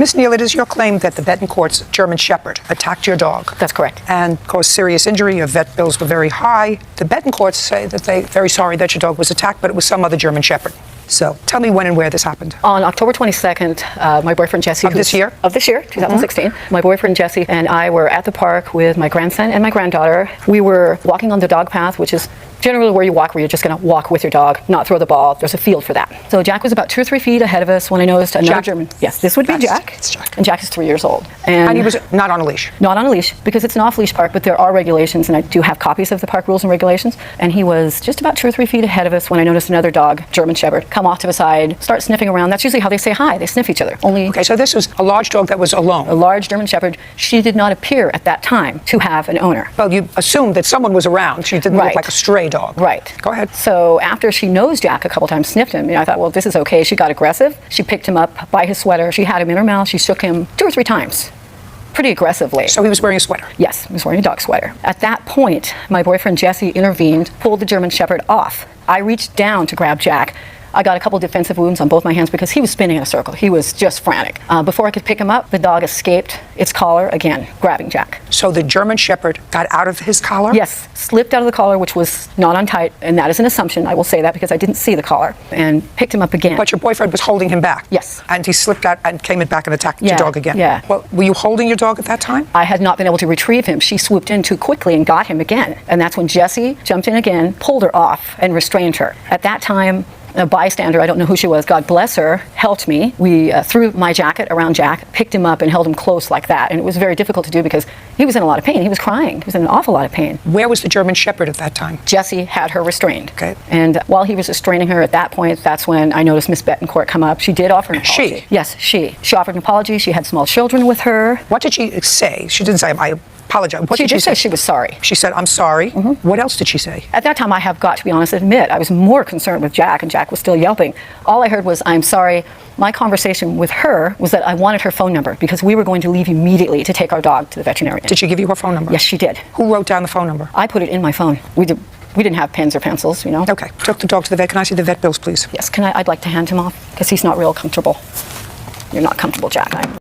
Ms. Neal, it is your claim that the Betancourt's German Shepherd attacked your dog. That's correct. And caused serious injury. Your vet bills were very high. The Betancourts say that they're very sorry that your dog was attacked, but it was some other German Shepherd. So tell me when and where this happened. On October 22nd, my boyfriend Jesse... Of this year? Of this year, 2016. My boyfriend Jesse and I were at the park with my grandson and my granddaughter. We were walking on the dog path, which is generally where you walk, where you're just going to walk with your dog, not throw the ball. There's a field for that. So Jack was about 2 or 3 feet ahead of us when I noticed another German... Yes, this would be Jack. It's Jack. And Jack is 3 years old. And he was not on a leash? Not on a leash, because it's an off-leash park, but there are regulations, and I do have copies of the park rules and regulations. And he was just about 2 or 3 feet ahead of us when I noticed another dog, German Shepherd, come off to the side, start sniffing around. That's usually how they say hi. They sniff each other. Okay, so this was a large dog that was alone. A large German Shepherd. She did not appear at that time to have an owner. Well, you assumed that someone was around. She didn't look like a stray dog. Right. Go ahead. So after she nosed Jack a couple times, sniffed him, I thought, well, this is okay. She got aggressive. She picked him up by his sweater. She had him in her mouth. She shook him 2 or 3 times. Pretty aggressively. So he was wearing a sweater? Yes, he was wearing a dog sweater. At that point, my boyfriend Jesse intervened, pulled the German Shepherd off. I reached down to grab Jack. I got a couple defensive wounds on both my hands because he was spinning in a circle. He was just frantic. Before I could pick him up, the dog escaped its collar again, grabbing Jack. So the German Shepherd got out of his collar? Yes, slipped out of the collar, which was not on tight, and that is an assumption. I will say that because I didn't see the collar, and picked him up again. But your boyfriend was holding him back? Yes. And he slipped out and came back and attacked your dog again? Yeah. Well, were you holding your dog at that time? I had not been able to retrieve him. She swooped in too quickly and got him again. And that's when Jesse jumped in again, pulled her off, and restrained her. At that time, a bystander, I don't know who she was, God bless her, helped me. We threw my jacket around Jack, picked him up, and held him close like that. And it was very difficult to do because he was in a lot of pain. He was crying. He was in an awful lot of pain. Where was the German Shepherd at that time? Jesse had her restrained. Okay. And while he was restraining her at that point, that's when I noticed Miss Betancourt come up. She did offer an apology. She? Yes, she. She offered an apology. She had small children with her. What did she say? She didn't say, I apologize. What She did she did say she was sorry. She said, I'm sorry. What else did she say? At that time, I have got to be honest, admit, I was more concerned with Jack, and Jack was still yelping. All I heard was, I'm sorry. My conversation with her was that I wanted her phone number because we were going to leave immediately to take our dog to the veterinarian. Did she give you her phone number? Yes, she did. Who wrote down the phone number? I put it in my phone. We didn't have pens or pencils, Okay. Took the dog to the vet. Can I see the vet bills, please? Yes, I'd like to hand him off because he's not real comfortable. You're not comfortable, Jack.